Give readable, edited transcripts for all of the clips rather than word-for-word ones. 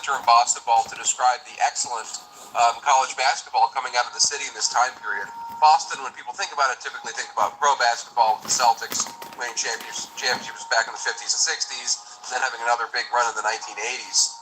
term Boston ball to describe the excellent college basketball coming out of the city in this time period. Boston, when people think about it, typically think about pro basketball with the Celtics winning championships back in the 50s and 60s, and then having another big run in the 1980s.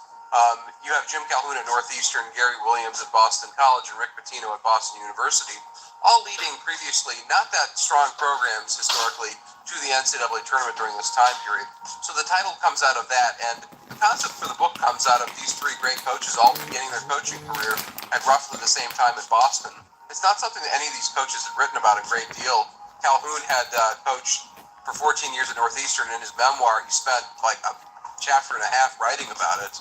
You have Jim Calhoun at Northeastern, Gary Williams at Boston College, and Rick Pitino at Boston University, all leading previously not that strong programs historically to the NCAA tournament during this time period. So the title comes out of that, and the concept for the book comes out of these three great coaches all beginning their coaching career at roughly the same time in Boston. It's not something that any of these coaches had written about a great deal. Calhoun had coached for 14 years at Northeastern. In his memoir, he spent like a chapter and a half writing about it.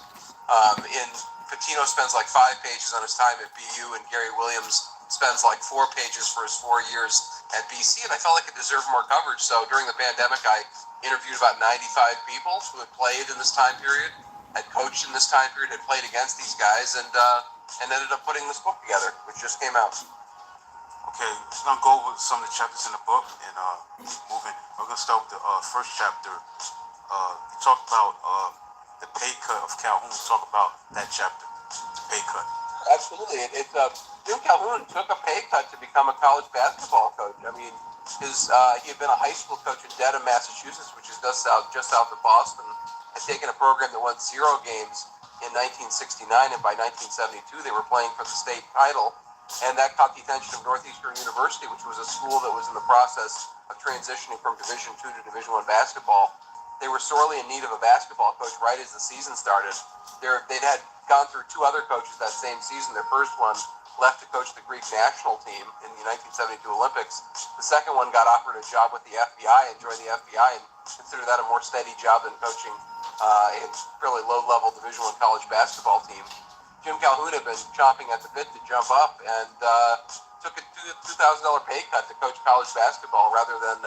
Pitino spends like 5 pages on his time at BU, and Gary Williams spends like 4 pages for his 4 years at BC, and I felt like it deserved more coverage. So during the pandemic, I interviewed about 95 people who had played in this time period, had coached in this time period, had played against these guys, and ended up putting this book together, which just came out. Okay, we're going to go over some of the chapters in the book and moving. We're going to start with the first chapter. You talk about the pay cut of Calhoun. Talk about that chapter, the pay cut. Absolutely. Jim Calhoun took a pay cut to become a college basketball coach. I mean, he had been a high school coach in Dedham, Massachusetts, which is just south of Boston. Had taken a program that won 0 games in 1969, and by 1972 they were playing for the state title. And that caught the attention of Northeastern University, which was a school that was in the process of transitioning from Division II to Division I basketball. They were sorely in need of a basketball coach right as the season started. They'd had gone through 2 other coaches that same season. Their first one left to coach the Greek national team in the 1972 Olympics. The second one got offered a job with the FBI and joined the FBI and considered that a more steady job than coaching a fairly low-level Division I college basketball team. Jim Calhoun had been chomping at the bit to jump up and took a $2,000 pay cut to coach college basketball rather than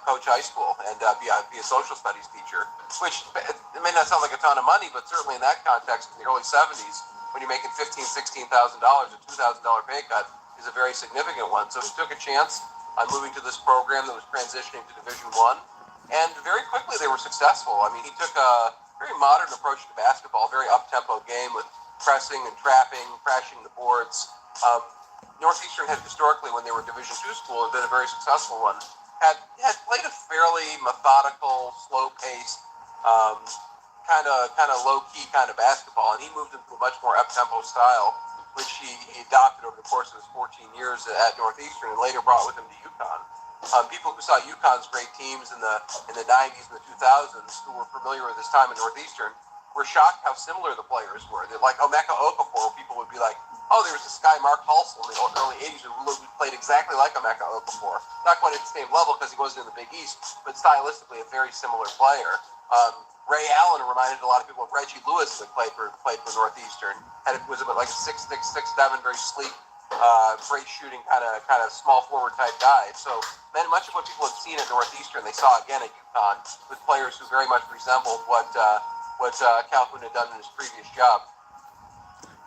coach high school and be a social studies teacher, which it may not sound like a ton of money, but certainly in that context in the early 70s, when you're making $15,000, $16,000, a $2,000 pay cut is a very significant one. So he took a chance on moving to this program that was transitioning to Division I, and very quickly they were successful. I mean, he took a very modern approach to basketball, very up-tempo game with pressing and trapping, crashing the boards. Northeastern had historically, when they were a Division II school, had been a very successful one. Had played a fairly methodical, slow-paced, kind of low-key kind of basketball, and he moved into a much more up-tempo style, which he adopted over the course of his 14 years at Northeastern and later brought with him to UConn. People who saw UConn's great teams in the 90s and the 2000s, who were familiar with his time at Northeastern, were shocked how similar the players were. They're like Emeka Okafor, people would be like, oh, there was this guy, Mark Hulsell, in the early 80s who played exactly like Emeka Okafor. Not quite at the same level because he wasn't in the Big East, but stylistically a very similar player. Ray Allen reminded a lot of people of Reggie Lewis that played for Northeastern. Was about like a 6'6", 6'7", very sleek, great shooting, kind of small forward type guy. So then much of what people had seen at Northeastern, they saw again at UConn with players who very much resembled what Calhoun had done in his previous job.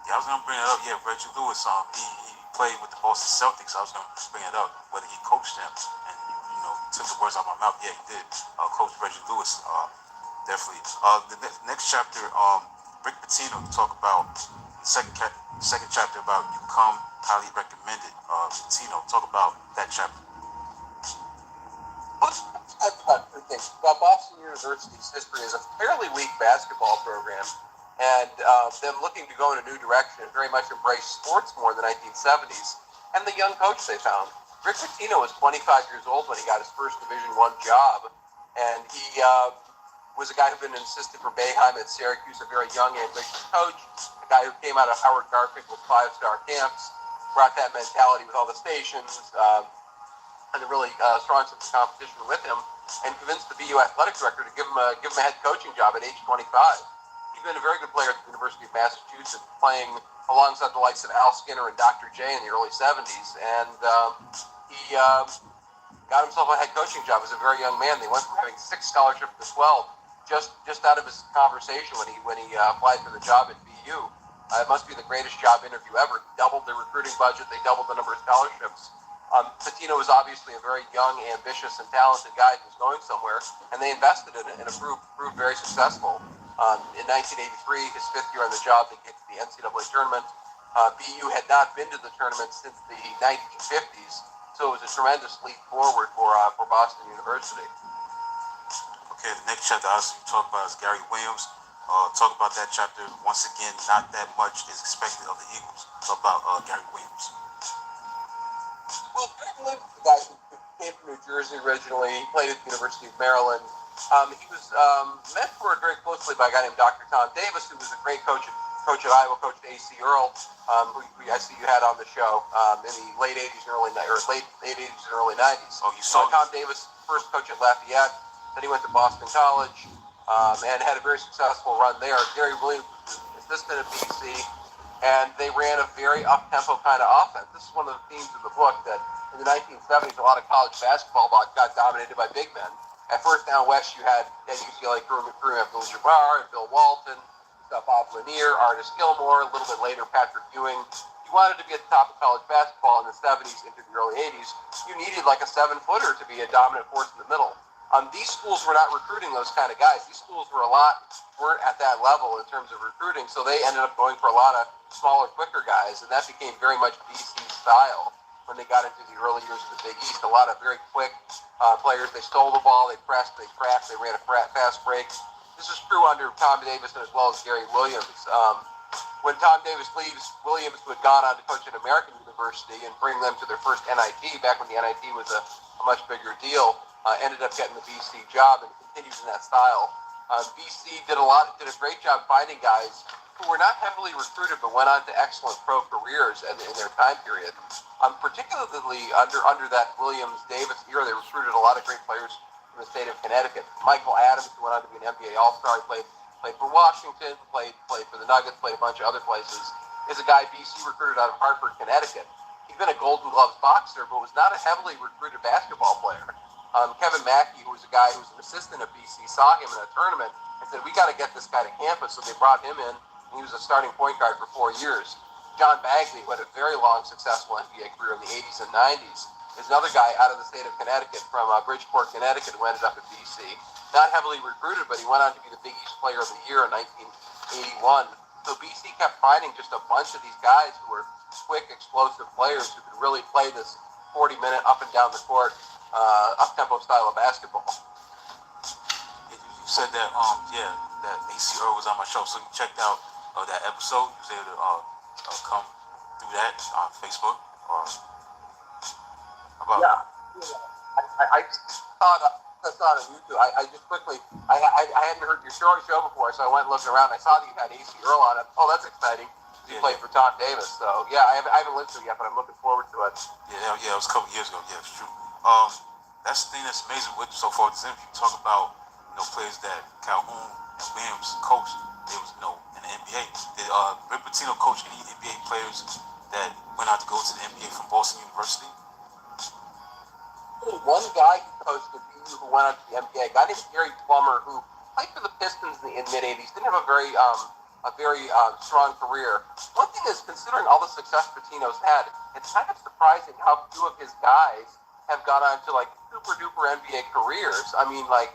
Yeah, I was going to bring it up. Yeah, Reggie Lewis, he played with the Boston Celtics. I was going to bring it up, whether he coached them. And, you took the words out of my mouth. Yeah, he did. Coach Reggie Lewis, definitely. The next chapter, Rick Pitino talk about the second chapter about You Come Highly Recommended. Pitino, talk about that chapter. I've got 2 things. Boston University's history is a fairly weak basketball program, and them looking to go in a new direction and very much embrace sports more in the 1970s, and the young coach they found. Rick Pitino was 25 years old when he got his first Division I job, and he was a guy who'd been an assistant for Boeheim at Syracuse, a very young, ambitious coach, a guy who came out of Howard Garfinkel's 5-star camps, brought that mentality with all the stations, and a really strong sense of competition with him, and convinced the BU athletic director to give him a head coaching job at age 25. He'd been a very good player at the University of Massachusetts, playing alongside the likes of Al Skinner and Dr. J in the early 70s, and he got himself a head coaching job as a very young man. They went from having 6 scholarships to 12 just out of his conversation when he applied for the job at BU. It must be the greatest job interview ever. Doubled the recruiting budget. They doubled the number of scholarships. Pitino was obviously a very young, ambitious, and talented guy who was going somewhere, and they invested in it and it proved very successful. In 1983, his fifth year on the job, they get to the NCAA tournament. BU had not been to the tournament since the 1950s, so it was a tremendous leap forward for Boston University. Okay, the next chapter I also talk about is Gary Williams. Talk about that chapter. Once again, not that much is expected of the Eagles. Talk about Gary Williams. Well, Gary Williams is a guy who came from New Jersey originally. He played at the University of Maryland. He was mentored very closely by a guy named Dr. Tom Davis, who was a great coach at Iowa, coached A.C. Earl, who I see you had on the show in the late 80s and early 80s and early 90s. Oh, you saw Tom Davis, first coach at Lafayette. Then he went to Boston College and had a very successful run there. Gary Williams was assistant at BC, and they ran a very up-tempo kind of offense. This is one of the themes of the book, that in the 1970s, a lot of college basketball got dominated by big men. At first, down west, you had at UCLA Kareem Abdul-Jabbar and Bill Walton, Bob Lanier, Artis Gilmore, a little bit later, Patrick Ewing. You wanted to be at the top of college basketball in the 70s into the early 80s. You needed like a 7-footer to be a dominant force in the middle. These schools were not recruiting those kind of guys. These schools weren't at that level in terms of recruiting, so they ended up going for a lot of smaller, quicker guys, and that became very much BC style when they got into the early years of the Big East. A lot of very quick players. They stole the ball, they pressed, they cracked, they ran a fast break. This is true under Tom Davis and as well as Gary Williams. When Tom Davis leaves, Williams, who had gone on to coach at American University and bring them to their first NIT, back when the NIT was a much bigger deal, ended up getting the BC job and continues in that style. BC did a great job finding guys who were not heavily recruited but went on to excellent pro careers in their time period. Particularly under that Williams-Davis era, they recruited a lot of great players from the state of Connecticut. Michael Adams, who went on to be an NBA All-Star, played for Washington, played for the Nuggets, played a bunch of other places, is a guy BC recruited out of Hartford, Connecticut. He'd been a Golden Gloves boxer, but was not a heavily recruited basketball player. Kevin Mackey, who was a guy who was an assistant at BC, saw him in a tournament and said, "We got to get this guy to campus." So they brought him in, and he was a starting point guard for 4 years. John Bagley, who had a very long, successful NBA career in the 80s and 90s, is another guy out of the state of Connecticut from Bridgeport, Connecticut, who ended up at BC. Not heavily recruited, but he went on to be the Big East Player of the Year in 1981. So BC kept finding just a bunch of these guys who were quick, explosive players who could really play this 40-minute up and down the court, up-tempo style of basketball. You said that, that A.C. Earl was on my show, so you checked out that episode. You was able to come through that on Facebook or about? Yeah. I saw it on YouTube. I just quickly, I hadn't heard your show before, so I went looking around. I saw that you had A.C. Earl on it. Oh, that's exciting. He played for Tom Davis, so yeah, I haven't listened to it yet, but I'm looking forward to it. Yeah, it was a couple years ago. Yeah, it's true. That's the thing that's amazing with so far this interview. Talk about players that Calhoun and Williams coached. They was in the NBA. Did Rick Pitino coach any NBA players that went out to go to the NBA from Boston University? One guy who coached at BU who went out to the NBA, a guy named Gary Plummer, who played for the Pistons in the mid-'80s, didn't have a very strong career. One thing is, considering all the success Pitino's had, it's kind of surprising how few of his guys have gone on to like super-duper NBA careers. I mean, like,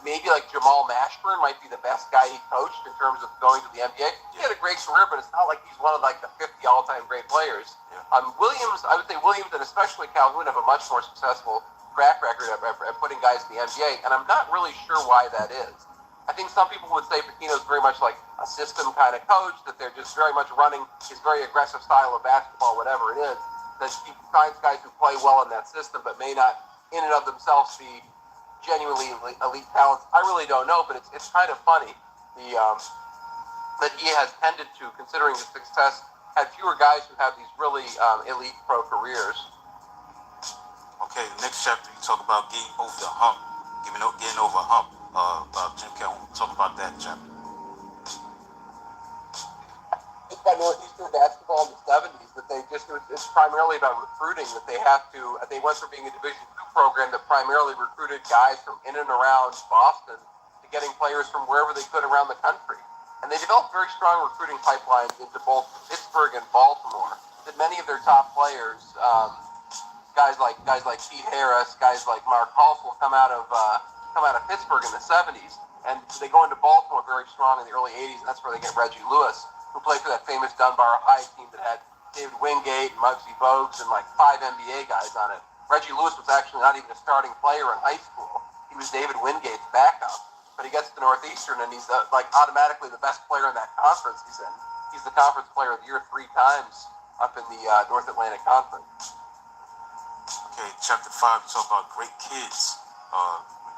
maybe like Jamal Mashburn might be the best guy he coached in terms of going to the NBA. He had a great career, but it's not like he's one of like the 50 all-time great players. Yeah. Williams, I would say Williams and especially Calhoun have a much more successful track record at putting guys in the NBA, and I'm not really sure why that is. I think some people would say Pitino's very much like a system kind of coach, that they're just very much running his very aggressive style of basketball, whatever it is, that he finds guys who play well in that system but may not in and of themselves be genuinely elite talents. I really don't know, but it's kind of funny that he has tended to, considering his success, had fewer guys who have these really elite pro careers. Okay, the next chapter you talk about getting over the hump, getting over a hump. About Jim Calhoun. Talk about that chapter. It's by Northeastern basketball in the 70s that it's primarily about recruiting, that they went from being a Division II program that primarily recruited guys from in and around Boston to getting players from wherever they could around the country. And they developed very strong recruiting pipelines into both Pittsburgh and Baltimore. That many of their top players, guys like Pete Harris, guys like Mark Halsell, come out of Pittsburgh in the 70s. And they go into Baltimore very strong in the early 80s, and that's where they get Reggie Lewis, who played for that famous Dunbar High team that had David Wingate, Muggsy Bogues, and like 5 NBA guys on it. Reggie Lewis was actually not even a starting player in high school. He was David Wingate's backup. But he gets to Northeastern, and he's like automatically the best player in that conference he's in. He's the Conference Player of the Year 3 times up in the North Atlantic Conference. Okay, chapter 5, you talk about great kids.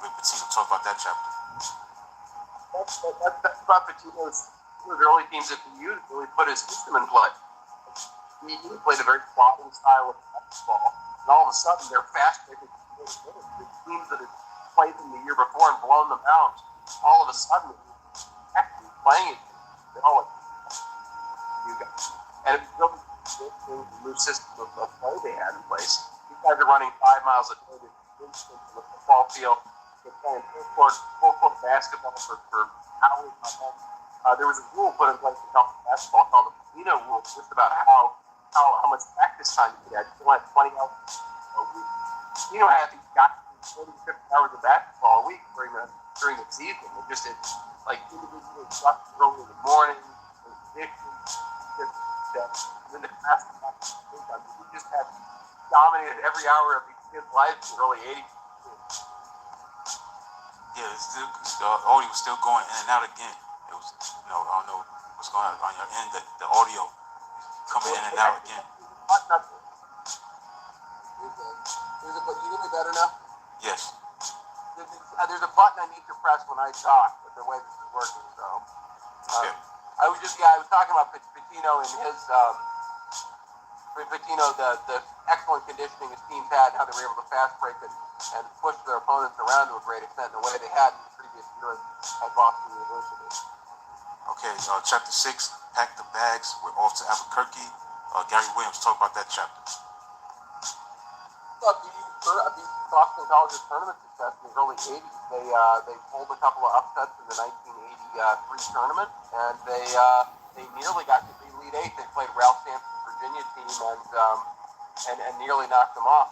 Rick Pitino, talk about that chapter. That's about Pitino's early teams at the U that really put his system in play. He played a very plodding style of basketball, and all of a sudden they're fast-breaking. The teams that had played them the year before and blown them out, all of a sudden they're actually playing it. They all you guys. And it was really the new system of play they had in place. These guys are running 5 miles a day to the football field. They're playing full court basketball for hours on end. There was a rule put in place in college basketball called the Pitino rule, just about how much practice time you could have. You only had 20 hours a week. Pitino had these guys 40 to 50 hours of basketball a week during the season. It's like individual stuff early in the morning, in the class, we just had dominated every hour of these kids' lives in the early 80s. Yeah, the audio was still going in and out again. It was, I don't know what's going on your end. The audio coming in and out again. You hear me better now? Yes. There's a button I need to press when I talk, but the way this is working, so. Okay. I was talking about Pitino and his, the excellent conditioning his teams had, how they were able to fast break it and push their opponents around to a great extent in the way they had in the previous year at Boston University. Okay, chapter 6, Pack the Bags. We're off to Albuquerque. Gary Williams, talk about that chapter. These Boston College's tournament success in the early 80s. They pulled a couple of upsets in the 1983 tournament, and they nearly got to the Elite Eight. They played Ralph Sampson's Virginia team and nearly knocked them off.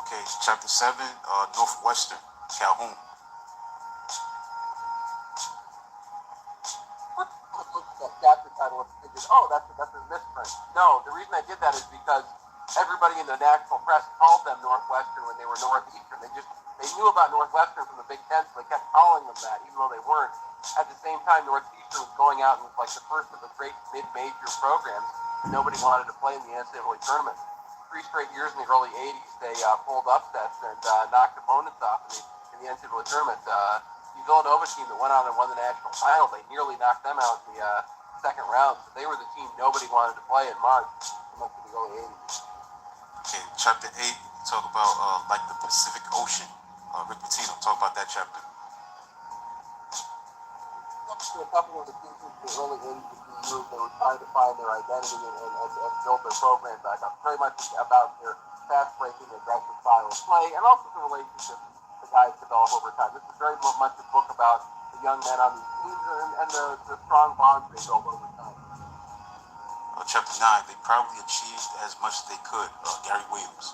Okay, chapter 7, Northwestern, Calhoun. That chapter title and figured, that's a misprint. No, the reason I did that is because everybody in the national press called them Northwestern when they were Northeastern. They knew about Northwestern from the Big Ten, so they kept calling them that, even though they weren't. At the same time, Northeastern was going out and was like the first of the great mid-major programs. Nobody wanted to play in the NCAA tournament. 3 straight years in the early 80s, they pulled upsets and knocked opponents off in the NCAA tournament. The Villanova team that went on and won the national title, they nearly knocked them out in the second round. So they were the team nobody wanted to play in March in the early 80s. Okay, chapter 8, you talk about like the Pacific Ocean. Rick Pitino, talk about that chapter. A couple of the teams in the early 80s of the years, they were trying to find their identity and build their program back up. Very much about their fast-breaking, aggressive style of play, and also the relationship the guys develop over time. This is very much a book about the young men on these teams and the strong bonds they build over time. Chapter 9, they probably achieved as much as they could. Gary Williams.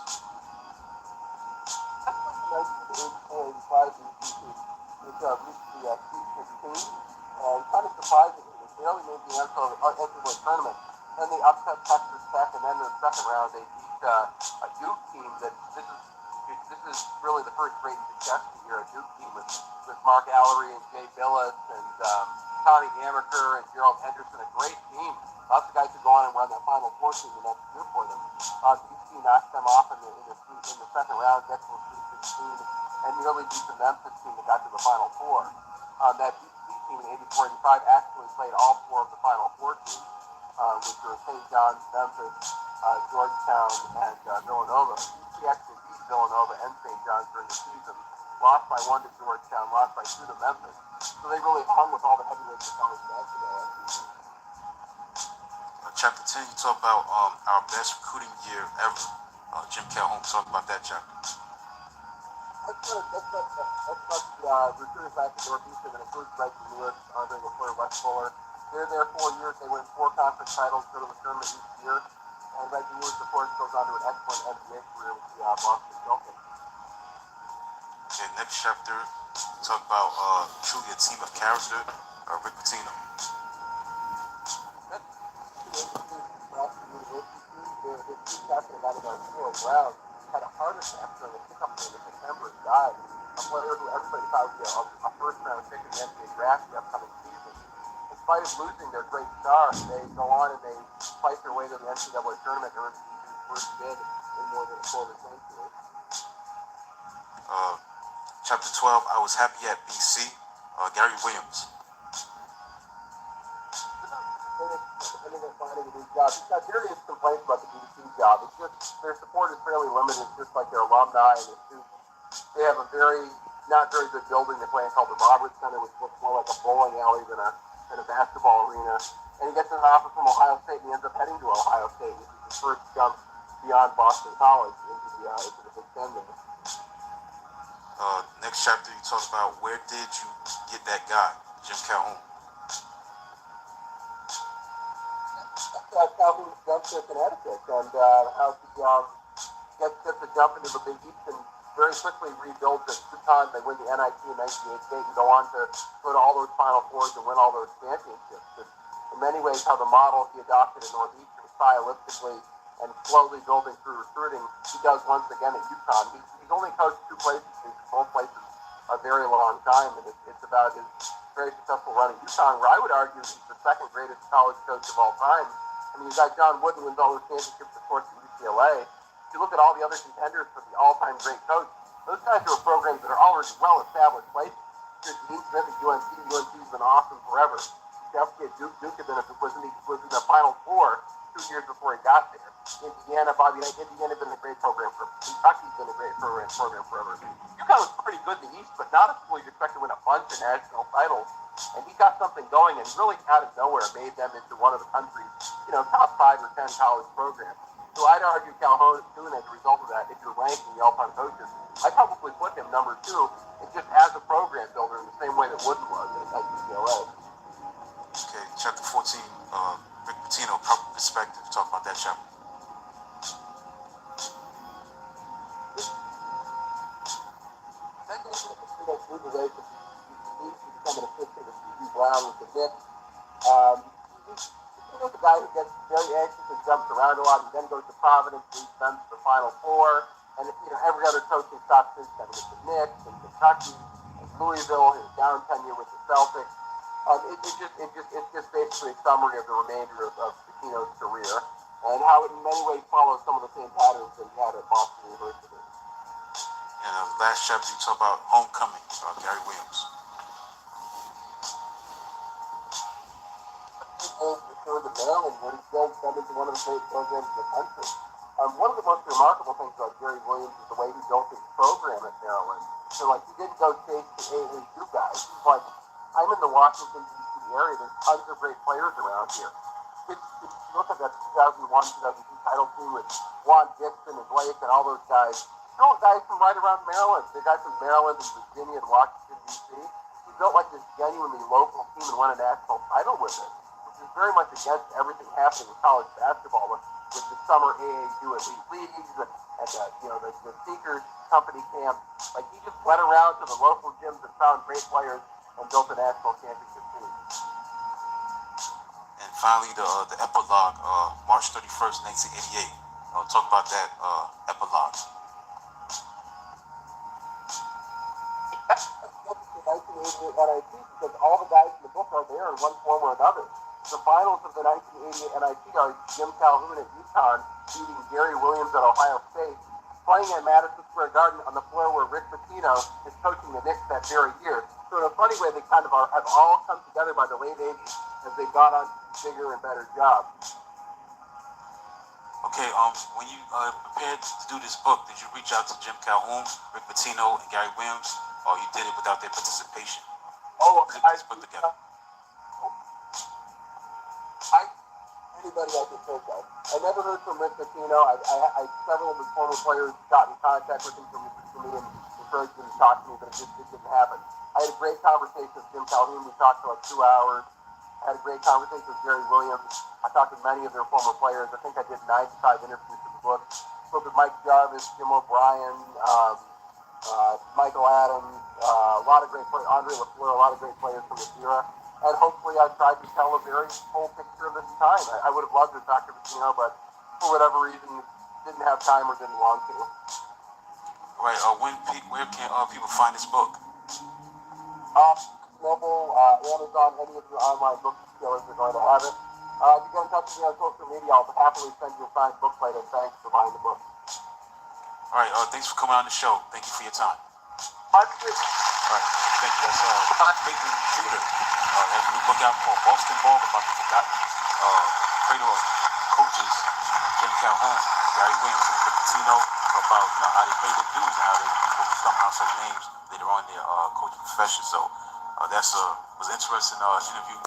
Kind of surprisingly, they barely made the NCAA tournament. Then they upset Texas Tech, and then in the second round they beat a Duke team that this is really the first great success of the year. A Duke team with Mark Allery and Jay Billis and Connie Amaker and Gerald Henderson, a great team. Lots of guys who go on and run that Final Four team the next year for them. DC knocks them off in the second round, gets to the 16, and nearly beat the Memphis team that got to the Final Four. That DC team in 84-85 actually played all 4 of the Final Four teams, which were St. John's, Memphis, Georgetown, and Villanova. DC actually beat Villanova and St. John's during the season, lost by 1 to Georgetown, lost by 2 to Memphis. So they really hung with all the heavyweights of college basketball. Chapter 10, you talk about our best recruiting year ever. Jim Calhoun, talk about that chapter. That's recruiters back to Northeastern that includes Reggie Lewis, Andre LaFleur, Wes Fuller. They're there 4 years. They win 4 conference titles, go to the tournament each year. And Reggie Lewis, of course, goes on to an excellent NBA career with the Boston Celtics. Okay, next chapter, Talk about truly a team of character. Rick Pitino. Captain out of our field, Brown, had a heart attack during a pickup game in September and died. A player who everybody thought would be a first-round pick in the NBA draft the upcoming season. In spite of losing their great star, they go on and they fight their way to the NCAA tournament and earn the season's first bid in more than a quarter century. Chapter 12, I Was Happy at BC. Gary Williams. Depending on finding a new job. He's got serious complaints about the BC job. It's just their support is fairly limited, just like their alumni and their students. They have a not very good building they're playing called the Roberts Center, which looks more like a bowling alley than a basketball arena. And he gets an offer from Ohio State and he ends up heading to Ohio State, which is his first jump beyond Boston College into the Big Ten there. Next chapter, you talk about where did you get that guy, Jim Calhoun. Calhoun jumped to Connecticut and how he gets to jump into the Big East and very quickly rebuild the UConn. They win the NIT in 1988 and go on to go to all those Final Fours and win all those championships. And in many ways, how the model he adopted in Northeastern stylistically and slowly building through recruiting, he does once again at UConn. He's only coached two places, and both places a very long time, and it's about his very successful run at UConn, where I would argue he's the second greatest college coach of all time. I mean, you got John Wooden wins all those championships, of course, at UCLA. If you look at all the other contenders for the all-time great coach, those guys are programs that are already well-established places. There's Dean Smith at UNC. UNC's been awesome forever. Jeffrey at Duke had been was in the Final Four 2 years before he got there. Indiana had been a great program for Kentucky's been a great program forever. UConn was pretty good in the East, but not a school you'd expect to win a bunch of national titles. And he got something going and really out of nowhere made them into one of the country's, top 5 or 10 college programs. So I'd argue Calhoun, as a result of that, if you're ranking the all-time coaches, I'd probably put him number 2, and just as a program builder in the same way that Wooden was at UCLA. Okay, chapter 14, Rick Pitino, Proper Perspective. Talk about that chapter. Moved away from the to become an assistant with Stevie Brown with the Knicks. He's a guy who gets very anxious and jumps around a lot. He then goes to Providence, leads them to the Final Four, and every other coaching stop since then with the Knicks and Kentucky and Louisville, his down tenure with the Celtics. It's just basically a summary of the remainder of Pitino's career and how it in many ways follows some of the same patterns that he had at Boston University. And last chapter, you talk about Homecoming, Gary Williams. Returned to Maryland, where he built them into one of the great programs in the country. One of the most remarkable things about Gary Williams is the way he built his program at Maryland. So, he didn't go chase the AAU guys. He's like, I'm in the Washington, D.C. area. There's tons of great players around here. If you look at that 2001-2002 title team with Juan Dixon and Blake and all those guys, they're all guys from right around Maryland. They're guys from Maryland and Virginia and Washington, D.C. He built this genuinely local team and won a national title with it, which is very much against everything happening in college basketball with the summer AAU elite leagues and the sneakers company camp. He just went around to the local gyms and found great players and built a national championship team. And finally, the epilogue, March 31st, 1988. Talk about that epilogue. 1988 NIT because all the guys in the book are there in one form or another. The finals of the 1988 NIT are Jim Calhoun at UConn beating Gary Williams at Ohio State, playing at Madison Square Garden on the floor where Rick Pitino is coaching the Knicks that very year. So in a funny way, they kind of have all come together by the late 80s as they got on bigger and better jobs. Okay, when you prepared to do this book, did you reach out to Jim Calhoun, Rick Pitino, and Gary Williams, or you did it without their participation? Put together. Anybody I could think of. I never heard from Rick Pitino. Several of his former players got in contact with him for me and encouraged him to talk to me, but it didn't happen. I had a great conversation with Jim Calhoun. We talked for 2 hours. I had a great conversation with Gary Williams. I talked with many of their former players. I think I did 95 interviews for the book. Spoke with Mike Jarvis, Jim O'Brien, Michael Adams, a lot of great players, Andre LaFleur, a lot of great players from this era. And hopefully I've tried to tell a very full picture of this time. I would have loved to talk to Pitino, but for whatever reason, didn't have time or didn't want to. Right. Where can people find this book? Mobile, Amazon, any of your online book retailers are going to have it. If you get in touch with me on social media, I'll happily send you a signed book plate, and thanks for buying the book. All right. Thanks for coming on the show. Thank you for your time. My All pleasure. right. Thank you. That's Clayton Trutor. Has a new book out called Boston Ball, about the forgotten cradle of coaches, Jim Calhoun, Gary Williams, and Rick Pitino, about how they pay their dues and how they will become household names later on in their coaching profession. So that's was an interesting interview.